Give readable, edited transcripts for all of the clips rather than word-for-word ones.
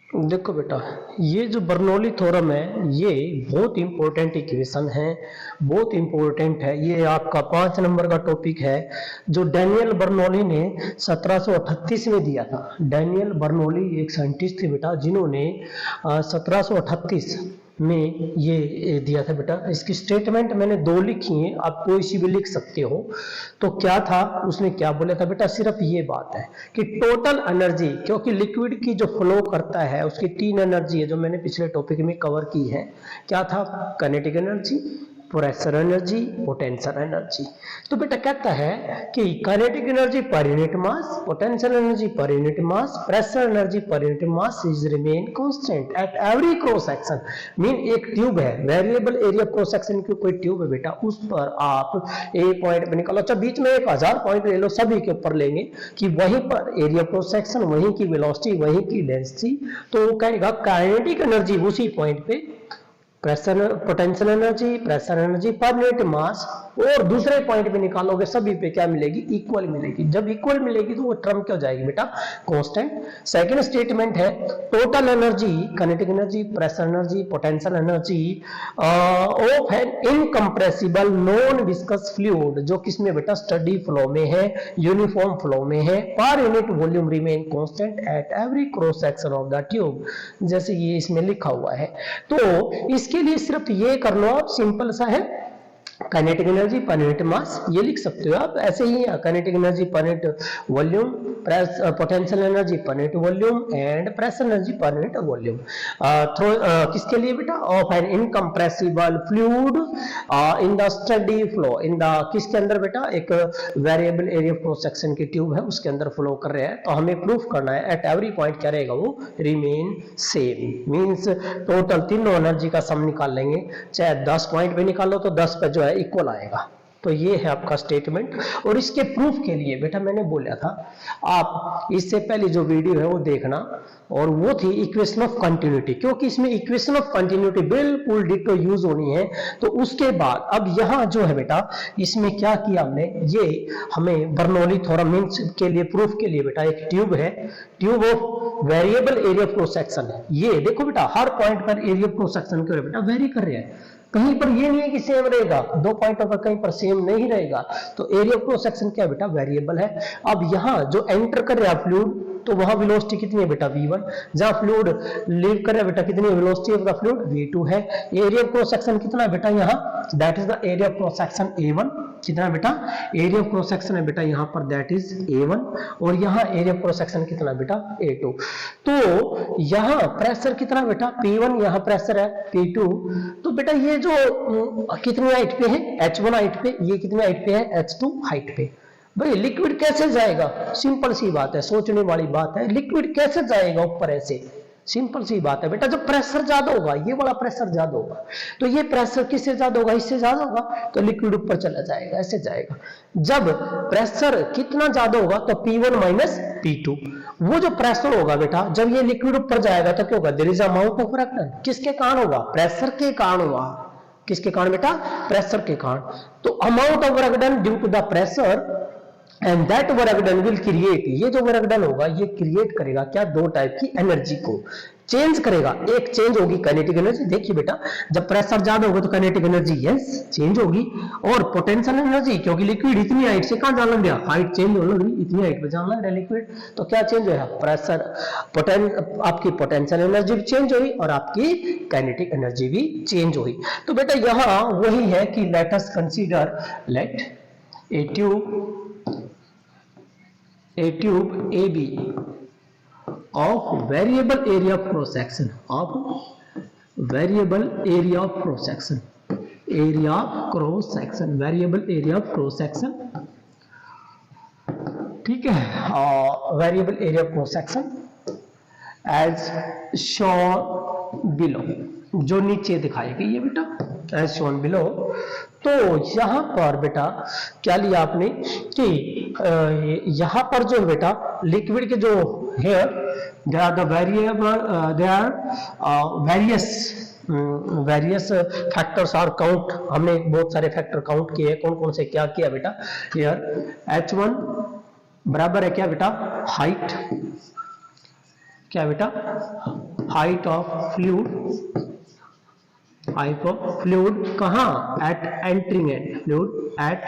देखो बेटा, ये जो बर्नौली थ्योरम है ये बहुत इंपॉर्टेंट इक्वेशन है, बहुत इंपॉर्टेंट है। ये आपका 5 नंबर का टॉपिक है जो डैनियल बर्नौली ने 1738 में दिया था। डैनियल बर्नौली एक साइंटिस्ट थे बेटा जिन्होंने 1738 में ये दिया था बेटा। इसकी स्टेटमेंट मैंने 2 लिखी है, आप कोई सी भी लिख सकते हो। तो क्या था, उसने क्या बोला था बेटा, सिर्फ ये बात है कि टोटल एनर्जी, क्योंकि लिक्विड की जो फ्लो करता है उसकी 3 एनर्जी है जो मैंने पिछले टॉपिक में कवर की है। क्या था, kinetic energy, pressure energy, potential energy. तो बेटा कहता है कि kinetic energy per unit mass, potential energy per unit mass, pressure energy per unit mass is remain constant at every cross section. Mean एक ट्यूब है, वेरिएबल एरिया क्रॉस सेक्शन की कोई tube है बेटा, उस पर आप ए पॉइंट पे निकालो, अच्छा बीच में 1000 पॉइंट ले लो, सभी के ऊपर लेंगे कि वहीं पर एरिया क्रॉस सेक्शन, वहीं की वेलोसिटी, वहीं की डेंसिटी। तो वो कहेगा काइनेटिक एनर्जी उसी पॉइंट पे, pressure potential energy, pressure energy per unit मास, और दूसरे पॉइंट पे निकालोगे सभी पे क्या मिलेगी, इक्वल मिलेगी। जब इक्वल मिलेगी तो वो टर्म क्या हो जाएगी बेटा, कांस्टेंट। सेकंड स्टेटमेंट है total energy, kinetic energy, pressure energy, potential energy of an incompressible non viscous fluid, जो किसमें बेटा, स्टडी फ्लो में है, यूनिफॉर्म फ्लो में है, पर unit volume remain constant at every cross section of the tube, जैसे ये इसमें लिखा हुआ है। तो इसके लिए सिर्फ ये कर लो आप, सिंपल सा है, kinetic energy per unit mass, ये लिख सकते हो आप ऐसे ही, kinetic energy per unit volume, potential energy per unit volume and pressure energy per unit volume. किसके लिए बेटा, of an incompressible fluid in the steady flow, in the किसके अंदर बेटा, एक वेरिएबल एरिया क्रॉस सेक्शन की ट्यूब है उसके अंदर फ्लो कर रहे हैं। तो हमें प्रूफ करना है एट एवरी पॉइंट क्या रहेगा, वो रिमेन सेम। मींस टोटल तीनों एनर्जी का सम निकाल लेंगे, चाहे 10 पॉइंट पे निकालो तो 10 पे जो है इक्वल आएगा। तो ये है आपका स्टेटमेंट। और इसके प्रूफ के लिए बेटा मैंने बोला था आप इससे पहले जो वीडियो है वो देखना, और वो थी इक्वेशन ऑफ कंटिन्यूटी, क्योंकि इसमें इक्वेशन ऑफ कंटिन्यूटी बिल्कुल डिटो यूज होनी है। तो उसके बाद अब यहां जो है बेटा, इसमें क्या किया हमने, ये हमें बर्नौली थ्योरम मींस के लिए प्रूफ के लिए बेटा एक ट्यूब है, tube of variable area cross section है। ये देखो बेटा हर पॉइंट पर एरिया क्रॉस सेक्शन क्या बेटा वेरी कर रहे हैं, कहीं पर ये नहीं है कि सेम रहेगा, 2 पॉइंटों पर कहीं पर सेम नहीं रहेगा। तो एरिया क्रॉस सेक्शन क्या है बेटा, वेरिएबल है। अब यहां जो एंटर कर रहा है फ्लूइड, तो वहां वेलोसिटी कितनी है बेटा, v1। जहां फ्लूइड लीव कर रहा है बेटा, कितनी velocity of the fluid, v2 है। एरिया क्रॉस सेक्शन कितना है बेटा यहां, that is the area cross section a1। कितना बेटा, एरिया क्रॉस सेक्शन है बेटा यहां पर, दैट इज a1। और यहां एरिया क्रॉस सेक्शन कितना बेटा, a2। तो यहां प्रेशर कितना बेटा, p1, यहां प्रेशर है p2। तो बेटा ये जो कितनी हाइट पे है, h1 हाइट पे, ये कितनी हाइट पे है, h2 हाइट पे। भाई लिक्विड कैसे जाएगा, सिंपल सी बात है, सोचने वाली बात है, लिक्विड कैसे जाएगा ऊपर ऐसे, सिंपल सी बात है बेटा, जब प्रेशर ज्यादा होगा, ये वाला प्रेशर ज्यादा होगा, तो ये प्रेशर किससे ज्यादा होगा, इससे ज्यादा होगा, तो लिक्विड ऊपर चला जाएगा, ऐसे जाएगा। जब प्रेशर कितना ज्यादा होगा तो P1 माइनस P2, वो जो प्रेशर होगा बेटा, जब ये लिक्विड ऊपर जाएगा तो क्या होगा, there is amount of reaction, किसके कारण होगा, प्रेशर के कारण होगा। किसके कारण बेटा, प्रेशर के कारण। तो amount of reaction due to the pressure and that work done will create, ये जो वर्क डन होगा ये क्रिएट करेगा क्या, 2 टाइप की एनर्जी को चेंज करेगा। एक चेंज होगी काइनेटिक एनर्जी, देखिए बेटा जब प्रेशर ज्यादा होगा तो काइनेटिक एनर्जी यस चेंज होगी, और पोटेंशियल एनर्जी, क्योंकि लिक्विड इतनी हाइट से कहां जाने दिया, हाइट चेंज हो रही, इतनी हाइट पे जाना है लिक्विड, तो क्या चेंज होगा, प्रेशर, आपकी पोटेंशियल एनर्जी भी चेंज हुई और आपकी काइनेटिक एनर्जी भी चेंज हुई। तो बेटा यहां वही है कि let us consider, let a tube AB of variable area of cross section, of variable area of cross section, area of cross section, variable area of cross section, ठीक है, variable area of cross section as shown below, जो नीचे दिखाई गई है बेटा, as shown below। तो यहां पर बेटा क्या लिया आपने कि यहां पर जो बेटा लिक्विड के जो है, they are the variable, they are various various factors are count, हमने बहुत सारे फैक्टर काउंट किए, कौन कौन से क्या किया बेटा हियर। H1 बराबर है क्या बेटा, हाइट, क्या बेटा, height of fluid, height of fluid कहां, at entering end, fluid at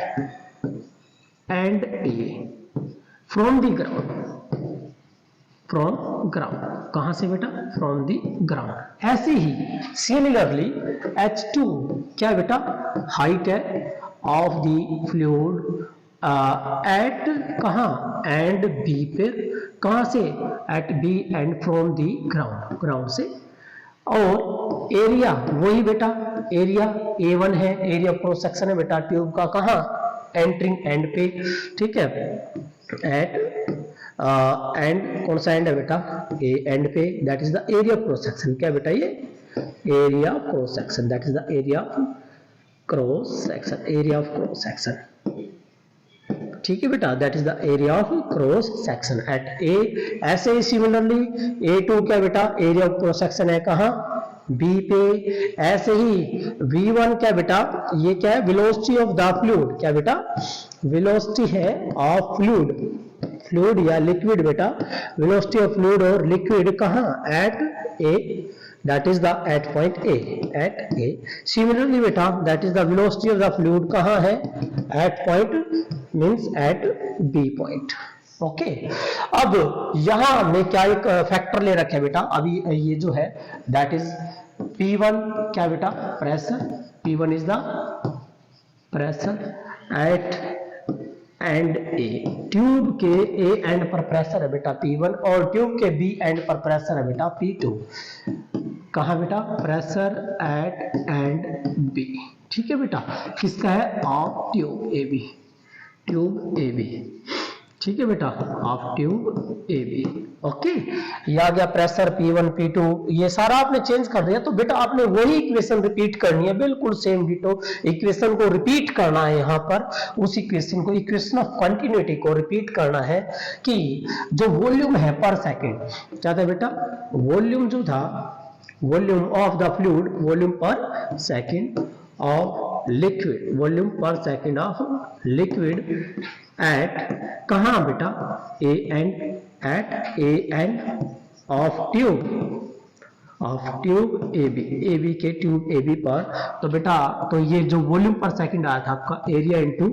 end A from the ground, from ground, कहां से बेटा, फ्रॉम द ग्राउंड। ऐसे ही सिमिलरली H2 क्या बेटा, हाइट है ऑफ द फ्लूइड एट कहां, एंड बी पे, कहां से, at B and from the ground, ground से। और एरिया वही बेटा, एरिया A1 है, एरिया क्रॉस सेक्शन है बेटा ट्यूब का, कहां, एंटरिंग एंड पे, ठीक है, एट एंड कौन सा एंड है बेटा, ए एंड पे, that is the area cross section, क्या बेटा ये area cross section, that is the area cross section, area of cross section, ठीक है बेटा, that is the area of cross section at A. ऐसे ही सिमिलरली A2 क्या बेटा, एरिया ऑफ क्रॉस सेक्शन है कहां, बी पे। ऐसे ही V1 क्या बेटा, ये क्या है, वेलोसिटी ऑफ द फ्लूइड, क्या बेटा, वेलोसिटी है ऑफ फ्लूइड, फ्लूइड या लिक्विड बेटा, वेलोसिटी ऑफ फ्लूइड और लिक्विड कहां, at A, that is the at point A, at A। similarly बेटा that is the velocity of the fluid कहां है, at point means at B point, okay. अब यहां हमने क्या एक फैक्टर ले रखा है बेटा, अभी ये जो है that is P1 क्या बेटा, pressure, P1 is the pressure at and A, tube के ए एंड पर प्रेशर है बेटा P1 और ट्यूब के बी एंड पर प्रेशर है बेटा P2, कहा बेटा, प्रेशर एट एंड बी, ठीक है बेटा, किसका है, of tube A B, tube A B, ठीक है बेटा, of tube A B, okay. ये आ गया प्रेशर P1 P2, ये सारा आपने चेंज कर दिया, तो बेटा आपने वही इक्वेशन रिपीट करनी है, बिल्कुल सेम डिटो इक्वेशन को रिपीट करना है यहाँ पर, उस इक्वेशन को, इक्वेशन ऑफ कंटिन्यूटी को रिपीट करना है कि जो वॉल्यूम है पर सेकेंड, क्या था बेटा, वॉल्यूम जो था, volume of the fluid, volume per second of liquid, volume per second of liquid at कहां बेटा, A end, at A end of tube A B के ट्यूब ए बी पर। तो बेटा तो ये जो वॉल्यूम पर सेकंड आया था आपका, एरिया इनटू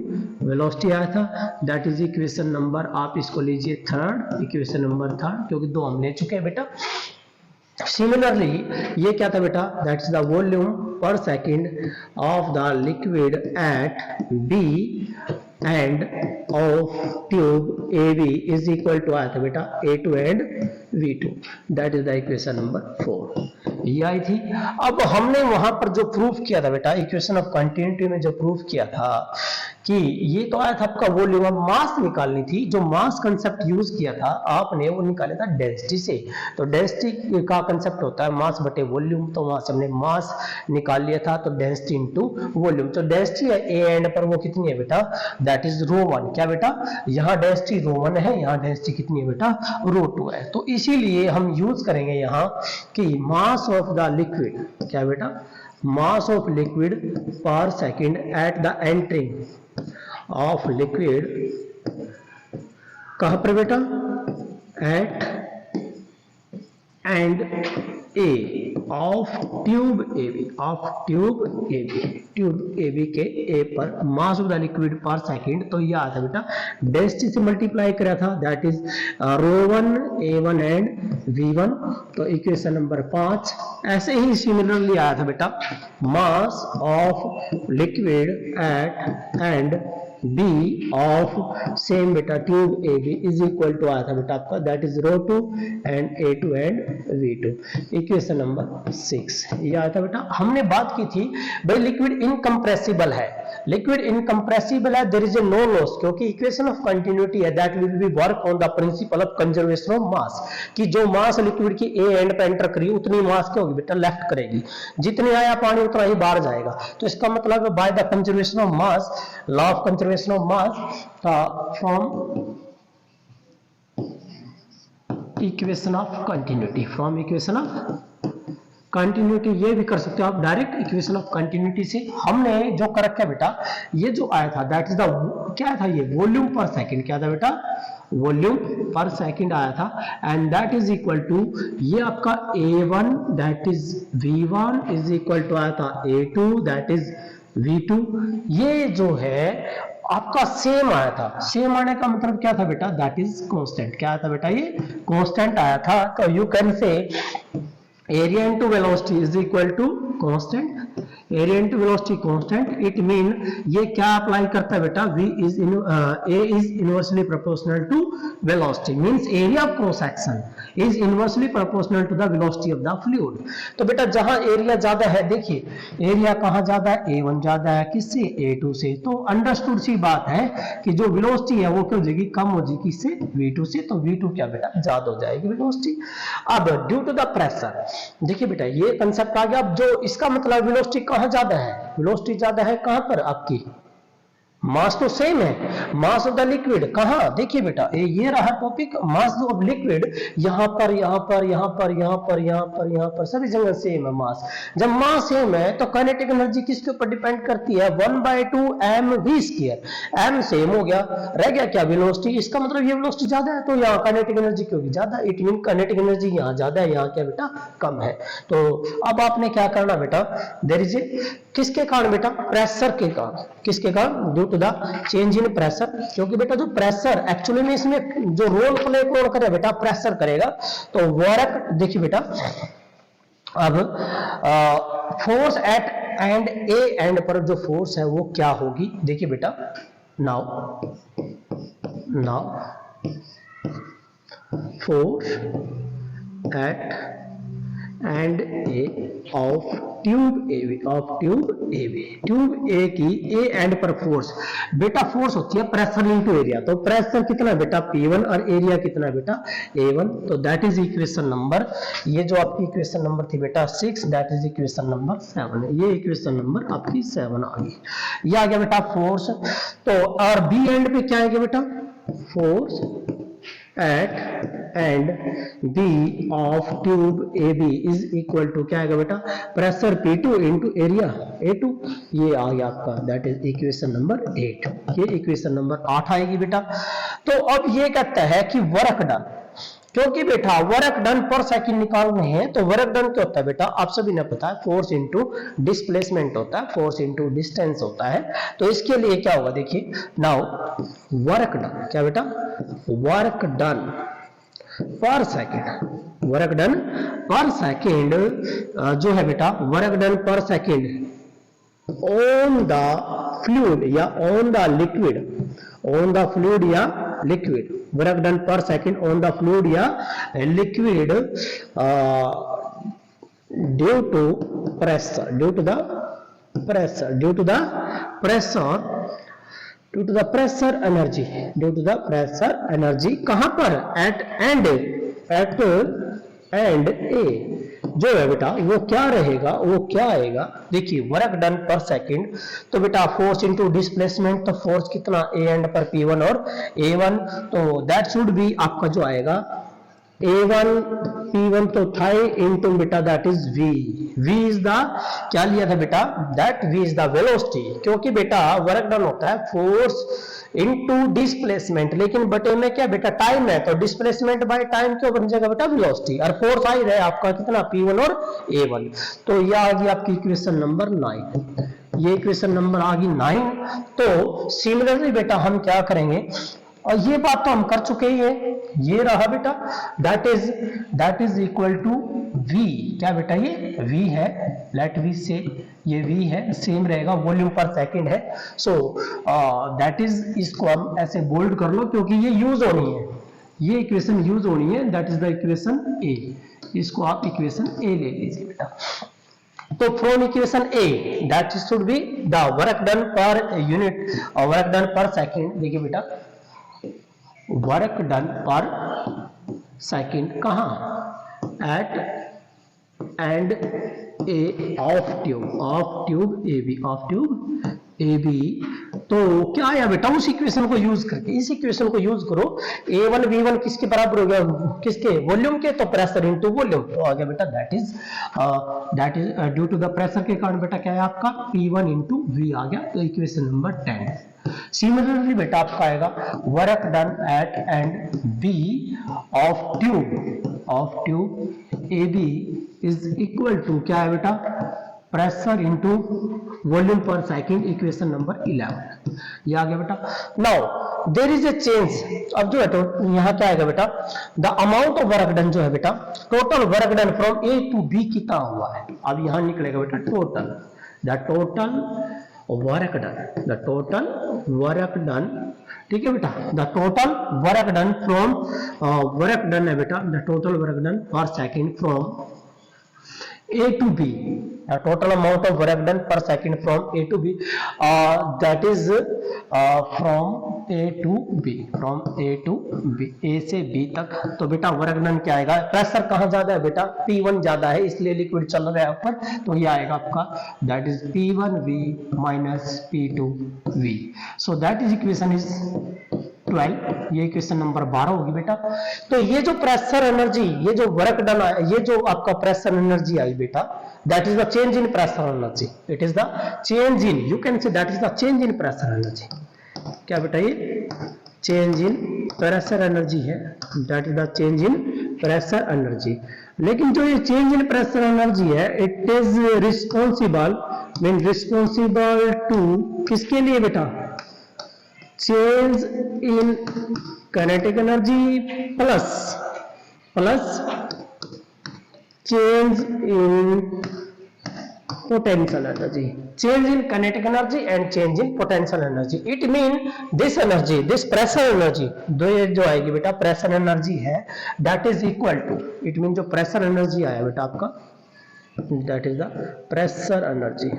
वेलोसिटी आया था, दैट इज इक्वेशन नंबर, आप इसको लीजिए थर्ड, इक्वेशन नंबर थर्ड, क्योंकि दो हम ले चुके हैं बेटा। सिमिलरली ये क्या था बेटा, that is the volume per second of the liquid at B end of tube A B is equal to आया था बेटा A2 and V2, that is the equation number 4, ये आई थी। अब हमने वहां पर जो प्रूफ किया था बेटा, इक्वेशन ऑफ कंटिन्यूटी में जो प्रूफ किया था कि ये तो आया था आपका वॉल्यूम, अब मास निकालनी थी, जो मास कंसेप्ट यूज किया था आपने वो निकाला था डेंसिटी से। तो डेंसिटी का कंसेप्ट होता है मास बटे वॉल्यूम, तो वहां से हमने मास निकाल लिया था, तो डेंसिटी इनटू वॉल्यूम। तो डेंसिटी है ए एंड पर, वो कितनी है बेटा, दैट इज ρ1, क्या बेटा, यहाँ डेंसिटी ρ1 है, यहाँ डेंसिटी कितनी है बेटा, ρ2 है। तो इसीलिए हम यूज करेंगे यहाँ कि मास ऑफ द लिक्विड, क्या बेटा, mass of liquid per second at the entering of liquid, कहां पर बेटा, at end A of tube A B, of tube A B, tube A B के ए पर mass of the liquid per second. तो यह आता बेटा density से मल्टीप्लाई करा था, that is ρ1 A1 and V1, तो इक्वेशन नंबर 5। ऐसे ही सिमिलरली आया था बेटा mass of liquid at end B of same बेटा tube A B is equal to आया था बेटा आपका, that is ρ2 and A2 and V2, equation number 6 ये आया था बेटा। हमने बात की थी भाई लिक्विड इनकंप्रेसिबल है, लिक्विड इनकंप्रेसिबल है, there is a no loss, क्योंकि इक्वेशन ऑफ कंटिन्यूटी है, that will be work on the principle of conservation of mass, कि जो मास लिक्विड की ए एंड पर एंटर करी उतनी मास क्या होगी बेटा, लेफ्ट करेगी, जितने आया पानी उतना ही बाहर जाएगा। तो इसका मतलब by the conservation of mass, law of conservation of mass from equation of continuity, from equation of continuity ये भी कर सकते हो आप डायरेक्ट इक्वेशन ऑफ कंटिन्यूटी से। हमने जो कर रखा है बेटा, ये जो आया था दैट इज द, क्या था ये, वॉल्यूम पर सेकंड, क्या था बेटा, वॉल्यूम पर सेकंड आया था, and that is equal to, ये आपका A1 that is V1 is equal to आया था A2 दैट इज V2। ये जो है आपका सेम आया था, सेम आने का मतलब क्या था बेटा, दैट इज कांस्टेंट। क्या आया था बेटा, ये कांस्टेंट आया था। तो you can say area into velocity is equal to constant, area into velocity constant. It mean ये क्या अप्लाई करता है बेटा, A is inversely proportional to velocity, means area of cross section is inversely proportional to the velocity of the fluid। तो बेटा जहां area ज्यादा है, देखिए एरिया कहां ज्यादा है, A1 ज्यादा है किससे, A2 से, तो अंडरस्टूड सी बात है कि जो वेलोसिटी है वो क्या हो जाएगी, कम हो जाएगी किससे, V2 से, तो V2 क्या बेटा, ज्यादा हो जाएगी वेलोसिटी। अब ड्यू टू द प्रेशर, देखिए बेटा ये कंसेप्ट आ गया। अब जो इसका मतलब वेलोसिटी कहां ज्यादा है, वेलोसिटी ज्यादा है कहां पर आपकी, मास तो सेम है, मास ऑफ द लिक्विड कहां, देखिए बेटा ये रहा टॉपिक, मास ऑफ लिक्विड यहां पर यहां पर यहां पर यहां पर यहां पर यहां पर सभी जगह सेम है मास। जब मास सेम है तो काइनेटिक एनर्जी किसके ऊपर डिपेंड करती है, 1/2 mv²। m सेम हो गया, रह गया क्या, वेलोसिटी। इसका मतलब ये वेलोसिटी ज्यादा है तो यहाँ काइनेटिक एनर्जी क्योंकि ज्यादा, इट मीन काइनेटिक एनर्जी यहाँ ज्यादा है, यहाँ क्या बेटा कम है। तो अब आपने क्या करना बेटा, देयर इज ए, किसके कारण बेटा, प्रेशर के कारण, किसके कारण, due to the change in pressure. क्योंकि बेटा जो प्रेशर एक्चुअली में इसमें जो रोल प्ले कौन करे बेटा, प्रेशर करेगा। तो वर्क, देखिए बेटा अब force at end A and पर जो फोर्स है वो क्या होगी, देखिए बेटा now force at end A of tube A, tube ए की ए एंड पर फोर्स, बेटा फोर्स होती है प्रेशर इनटू एरिया। तो प्रेशर कितना है बेटा P1 और एरिया कितना है बेटा A1। तो दैट इज इक्वेशन नंबर, ये जो आपकी इक्वेशन नंबर थी बेटा 6, दैट इज इक्वेशन नंबर 7 है। ये इक्वेशन नंबर आपकी 7 आ गई। ये आ गया बेटा फोर्स। तो और बी एंड पे क्या आएगा बेटा, force at end B of tube AB is equal to, क्या आएगा बेटा, pressure P2 into area A2। ये आ गया आपका, दैट इज इक्वेशन नंबर 8। ये इक्वेशन नंबर 8 आएगी बेटा। तो अब ये कहता है कि वर्क डन, क्योंकि बेटा वर्क डन पर सेकंड निकालने हैं, तो वर्क डन क्या होता है बेटा, आप सभी ने पता है, फोर्स इनटू डिस्प्लेसमेंट होता है, फोर्स इनटू डिस्टेंस होता है। तो इसके लिए क्या होगा, देखिए नाउ वर्क डन, क्या बेटा, work done per second, work done per second जो है बेटा, work done per second on the fluid या on the liquid, on the fluid या liquid, work done per second on the fluid या liquid due to pressure, due to the pressure, due to the pressure, due to the pressure energy, due to the pressure energy कहां पर, eight end ए जो है बेटा वो क्या रहेगा, वो क्या आएगा, देखिए वर्क डन पर सेकंड। तो बेटा फोर्स इनटू डिस्प्लेसमेंट, तो फोर्स कितना ए एंड पर P1 और A1, तो दैट शुड बी आपका जो आएगा A1 P1 तो था इनटू बेटा that is V is the, क्या लिया था बेटा, that V is the velocity. क्योंकि बेटा वर्क डन होता है फोर्स इनटू डिस्प्लेसमेंट, लेकिन बटे में क्या बेटा टाइम है, तो डिस्प्लेसमेंट बाय टाइम क्यों बन जाएगा बेटा वेलोसिटी, और फोर्स आई रहे आपका कितना P1 और A1। तो ये आ गई आपकी इक्वेशन नंबर 9, ये इक्वेशन नंबर आ गई 9। तो सिमिलरली बेटा हम क्या करेंगे, और ये बात तो हम कर चुके ही है, ये रहा बेटा that is equal to V, क्या बेटा ये V है, लेट V से ये V है, सेम रहेगा, वॉल्यूम पर सेकंड है। सो दैट इज, इसको हम ऐसे बोल्ड कर लो क्योंकि ये यूज होनी है, ये इक्वेशन यूज होनी है, that is the equation A। इसको आप इक्वेशन A ले लीजिए बेटा। तो from equation A that should be the work done per unit और वर्क डन पर सेकंड। देखिए बेटा वर्क डन पर सेकंड कहां, at end A of tube A B. तो क्या आया बेटा, उस इक्वेशन को यूज करके, इस इक्वेशन को यूज करो, A1 V1 किसके बराबर हो गया, किसके, वॉल्यूम के, तो प्रेशर इनटू वॉल्यूम, तो आ गया बेटा that is due to the pressure के कारण बेटा क्या है आपका P1 इंटू V आ गया, तो इक्वेशन नंबर 10। सिमिलरली बेटा आपका आएगा work done at end B of tube A B is equal to क्या है बेटा, pressure into volume per second, equation number 11। ये आ गया बेटा। Now there is a change, अब जो है तो यहाँ क्या आएगा बेटा, the amount of work done जो है बेटा, total work done from A to B कितना हुआ है, अब यहाँ निकलेगा बेटा total, the total work done, ठीक है बेटा, the total work done from, work done है बेटा, the total work done per second from A to B, the total amount of work done per second from A to B, that is from A to B, A से B तक। तो बेटा work done क्या आएगा, pressure कहाँ ज्यादा है बेटा, P1 ज्यादा है, इसलिए लिक्विड चल रहा है ऊपर, तो ये आएगा आपका that is P1V minus P2V। So that is equation is 12, ये इक्वेशन नंबर 12 होगी बेटा। तो ये जो प्रेशर एनर्जी, ये जो वर्क डन, ये जो आपका प्रेशर एनर्जी आई बेटा, that is the change in pressure energy, it is the change in, you can say that is the change in pressure energy. क्या बेटा, ये चेंज इन प्रेशर एनर्जी है, that is the change in pressure energy. लेकिन जो ये change in pressure energy है, it is responsible to किसके लिए बेटा, change in kinetic energy plus change in potential energy, change in kinetic energy and change in potential energy. It mean this energy, this pressure energy, दो जो आएगी बेटा pressure energy है, that is equal to, it mean जो pressure energy आया बेटा आपका, that is the pressure energy,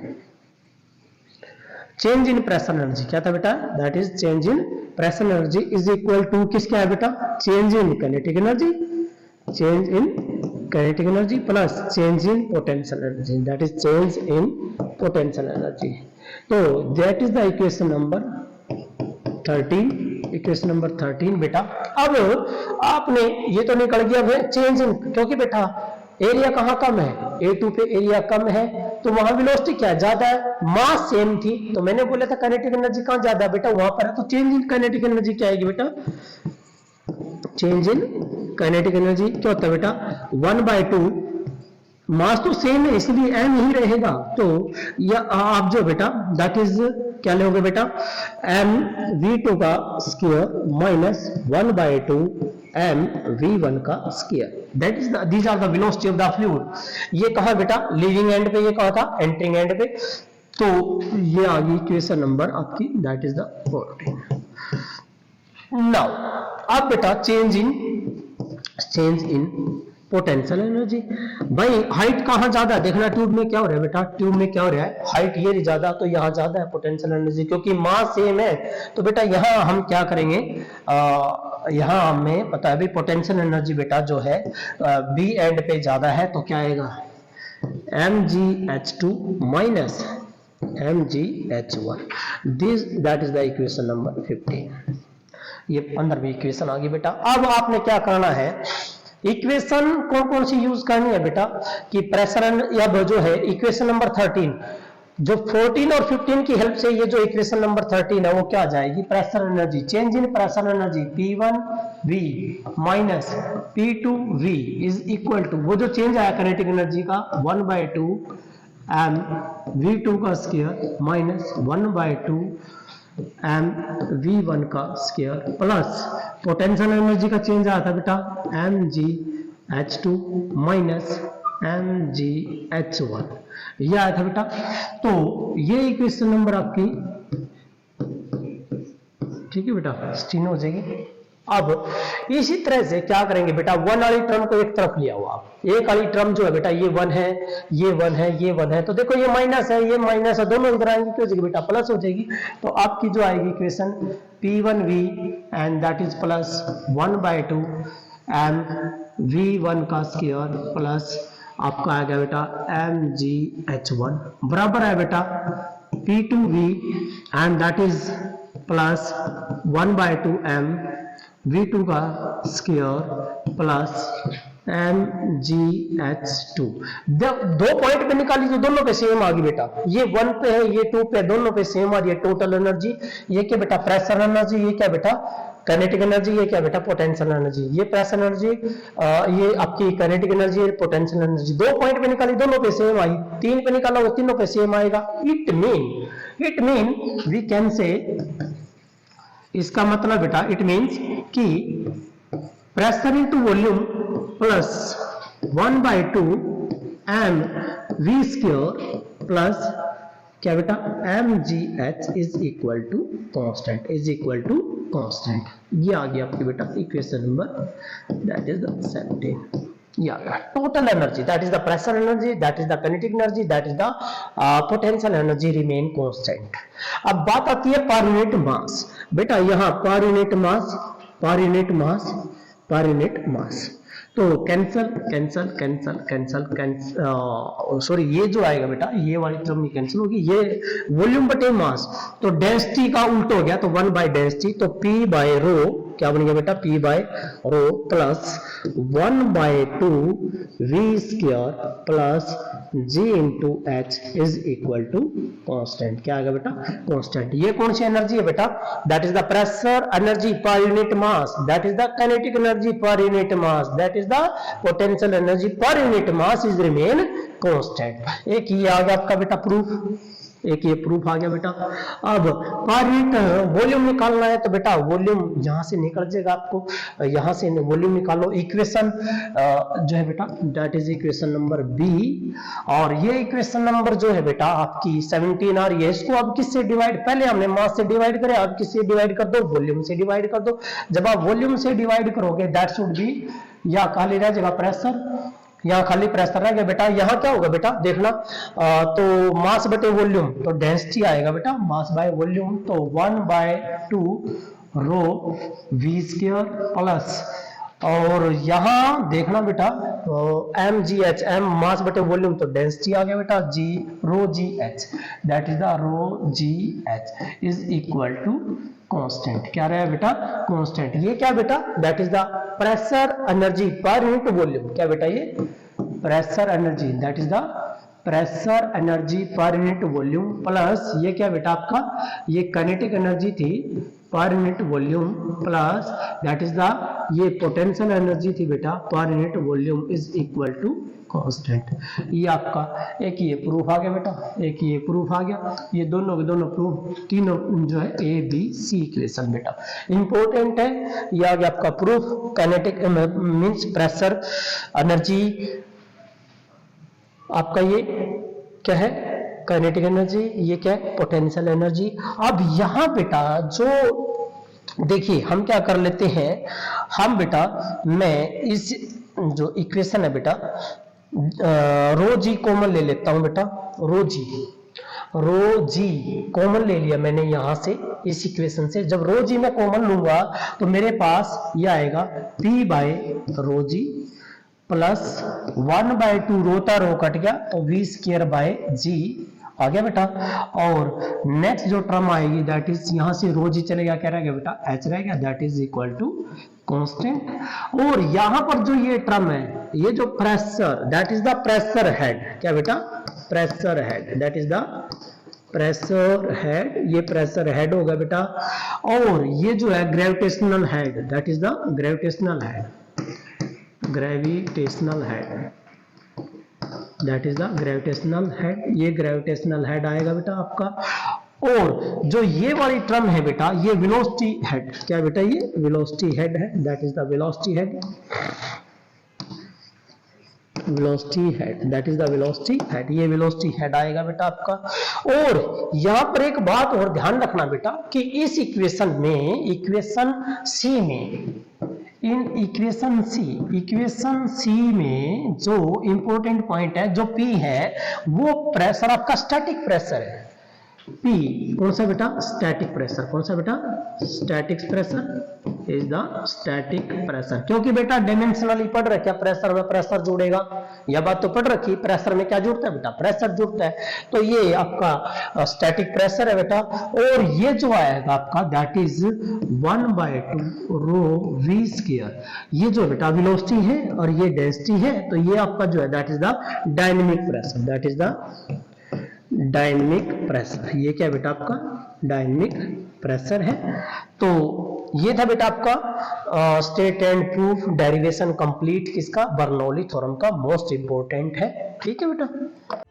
change in pressure energy क्या था बेटा, that is change in pressure energy is equal to किसका है बेटा, change in kinetic energy, plus change in potential energy, that is change in potential energy. तो that is the equation number 13 बेटा। अब आपने ये तो निकल गया चेंज इन, क्योंकि बेटा एरिया कहाँ कम है, A2 पे एरिया कम है, तो वहां वेलोसिटी क्या ज्यादा है, मास सेम थी, तो मैंने बोला था काइनेटिक एनर्जी कहाँ ज्यादा है बेटा, वहां पर है, तो चेंज इन काइनेटिक एनर्जी क्या आएगी बेटा, चेंज इन काइनेटिक एनर्जी क्या होता है बेटा, 1/2, मास तो सेम है इसलिए m ही रहेगा, तो या आप जो बेटा दैट इज क्या लोगे बेटा, mv2 का स्क्वायर माइनस 1/2 mv1 का square, that is these are the velocity of the fluid. ये कहा बेटा लीविंग एंड पे, ये कहा था एंटरिंग एंड पे, तो ये आ गई इक्वेशन नंबर आपकी, दैट इज द 14। नाउ अब बेटा चेंज इन पोटेंशियल एनर्जी। भाई हाइट कहाँ ज्यादा है, देखना ट्यूब में क्या हो रहा है बेटा, ट्यूब में क्या हो रहा है, हाइट ये ज्यादा, तो यहाँ ज्यादा है पोटेंशियल एनर्जी, क्योंकि मास सेम है, तो बेटा यहाँ हम क्या करेंगे, यहाँ हमें पता है भाई पोटेंशियल एनर्जी बेटा जो है बी एंड पे ज्यादा है, तो क्या आएगा mgh2 minus mgh1, this that is the equation number 15। ये 15वीं इक्वेशन आ गई बेटा। अब आपने क्या करना है, इक्वेशन कौन सी यूज करनी है बेटा, कि प्रेशर या जो है इक्वेशन नंबर 13, जो 14 और 15 की हेल्प से ये जो इक्वेशन नंबर 13 है वो क्या आ जाएगी, pressure energy, change in pressure energy P1V minus P2V is equal to, वो जो चेंज आया काइनेटिक एनर्जी का 1/2 mv2 का स्क्वायर माइनस 1/2 mv1 का स्क्वायर, प्लस पोटेंशियल एनर्जी का चेंज आया था बेटा mgh2 माइनस mgh1, ये आया था बेटा। तो ये इक्वेशन नंबर आपकी, ठीक है बेटा, 16 हो जाएगी। अब इसी तरह से क्या करेंगे बेटा, 1 वाली टर्म को एक तरफ लिया हुआ, एक वाली टर्म जो है बेटा ये 1 है, ये 1 है, ये 1 है, तो देखो ये माइनस है, ये माइनस है, दोनों इधर आएंगे, क्या हो जाएगी बेटा, प्लस हो जाएगी। तो आपकी जो आएगी equation P1V and that is plus 1/2 mv1 का स्क्वायर प्लस आपका आ गया बेटा mgh1 बराबर है बेटा P2V and that is plus 1/2m V2 का स्क्वायर प्लस mgh2। दो पॉइंट पे निकाली तो दोनों पे सेम आ गई बेटा, ये 1 पे है ये 2 पे, दोनों पे सेम आ रही है टोटल एनर्जी। ये क्या बेटा प्रेशर एनर्जी, ये क्या बेटा काइनेटिक एनर्जी, ये क्या बेटा पोटेंशियल एनर्जी। ये प्रेशर एनर्जी ये आपकी काइनेटिक एनर्जी, पोटेंशियल एनर्जी। दो पॉइंट पे निकाली दोनों पे सेम आई, तीन पे निकाला वो तीनों पे सेम आएगा। It mean we can say, इसका मतलब बेटा इट मीन्स कि pressure into volume plus 1/2 m v square plus क्या बेटा mgh is equal to constant, is equal to constant. ये आ गया आपकी बेटा equation number that is the 17। ये आ गया total energy that is the pressure energy, that is the kinetic energy, that is the potential energy remain constant. अब बात आती है पर यूनिट मास। बेटा यहाँ पर यूनिट मास, पर यूनिट मास, पर यूनिट मास, तो cancel cancel cancel cancel cancel, sorry ये जो आएगा बेटा ये वाली टर्म नहीं कैंसिल होगी, ये वॉल्यूम बटे मास, तो डेंसिटी का उल्टा हो गया तो 1 बाय डेंसिटी, तो P बाय रो क्या बन गया बेटा P by rho plus 1/2 V square plus G into H is equal to constant. क्या आ गया बेटा कांस्टेंट। ये कौन सी एनर्जी है बेटा, that is the pressure energy per unit mass, that is the kinetic energy per unit mass, that is the potential energy per unit mass is remain constant. एक ये आ गया आपका बेटा प्रूफ, एक ये प्रूफ आ गया बेटा। अब पर यूनिट वॉल्यूम निकालना है तो बेटा वॉल्यूम यहां से निकल जाएगा, आपको यहां से वॉल्यूम निकालो। इक्वेशन जो है बेटा that is equation number B, और ये इक्वेशन नंबर जो है बेटा आपकी 17 आ रही है। इसको अब किससे डिवाइड, पहले हमने मास से डिवाइड करे, अब किससे डिवाइड कर दो, वॉल्यूम से डिवाइड कर दो। जब आप वॉल्यूम से डिवाइड करोगे दैट शुड बी, या खाली रह जाएगा प्रेशर, यहाँ खाली प्रेशर रह गया बेटा। यहाँ क्या होगा बेटा देखना, तो मास बटे वॉल्यूम, तो डेंसिटी आएगा बेटा मास बाय वॉल्यूम, तो 1/2 रो वी स्क्वायर प्लस, और यहाँ देखना बेटा mgh, m मास बटे वॉल्यूम, तो डेंसिटी आ गया बेटा g rho gh, that is the rho gh is equal to constant. क्या रहा है बेटा कांस्टेंट। ये क्या बेटा that is the pressure energy per unit volume. क्या बेटा ये pressure energy, that is the pressure energy per unit volume plus ये क्या बेटा आपका ये काइनेटिक एनर्जी थी per unit volume plus that is the ये पोटेंशियल एनर्जी थी बेटा per unit volume is equal to constant. ये आपका एक ये प्रूफ आ गया बेटा, एक ये प्रूफ आ गया। ये दोनों के दोनों प्रूफ तीनों जो है ए बी सी इक्वेशन बेटा इंपॉर्टेंट है। ये आ गया आपका proof, kinetic means pressure energy, आपका ये क्या है काइनेटिक एनर्जी, ये क्या है पोटेंशियल एनर्जी। अब यहां बेटा जो देखिए हम क्या कर लेते हैं, हम बेटा मैं इस जो इक्वेशन है बेटा रो जी कॉमन ले लेता हूं बेटा, रो जी कॉमन ले लिया मैंने यहां से इस इक्वेशन से। जब रो जी में कॉमन लूंगा तो मेरे पास ये आएगा P by row ji plus 1/2 रोता रो कट गया तो V स्क्वायर बाय जी आ गया बेटा। और नेक्स्ट जो टर्म आएगी दैट इज यहां से रो जी चलेगा, क्या रह गया बेटा H रह गया, that is equal to constant. और यहां पर जो ये टर्म है ये जो pressure that is the pressure head, क्या बेटा pressure head, that is the pressure head, ये प्रेशर हेड होगा बेटा। और ये जो है gravitational head, that is the gravitational head, gravitational head, that is the gravitational head, ये ग्रेविटेशनल हेड आएगा बेटा आपका। और जो ये वाली टर्म है बेटा ये वेलोसिटी हेड, क्या बेटा ये वेलोसिटी हेड है, that is the velocity head, velocity head, that is the velocity head, ये वेलोसिटी हेड आएगा बेटा आपका। और यहां पर एक बात और ध्यान रखना बेटा कि इस इक्वेशन में, इक्वेशन सी में, इन इक्वेशन सी में जो इंपॉर्टेंट पॉइंट है जो P है वो प्रेशर आपका स्टैटिक प्रेशर है। P कौन सा बेटा स्टैटिक प्रेशर, कौन सा बेटा static pressure, is the static pressure. क्योंकि बेटा डायमेंशनली पढ़ रखा, प्रेशर में प्रेशर जुड़ेगा, यह बात तो पढ़ रखी, प्रेशर में क्या जुड़ता है बेटा, प्रेशर जुड़ता है। तो ये आपका स्टैटिक प्रेशर है बेटा, और ये जो आएगा आपका that is 1/2 rho v square. ये जो बेटा वेलोसिटी है और ये डेंसिटी है, तो ये आपका जो है that is the dynamic pressure, that is the dynamic pressure. ये क्या बेटा आपका डायनेमिक प्रेशर है। तो ये था बेटा आपका state and proof derivation complete किसका, बर्नौली थ्योरम का, मोस्ट इंपोर्टेंट है। ठीक है बेटा।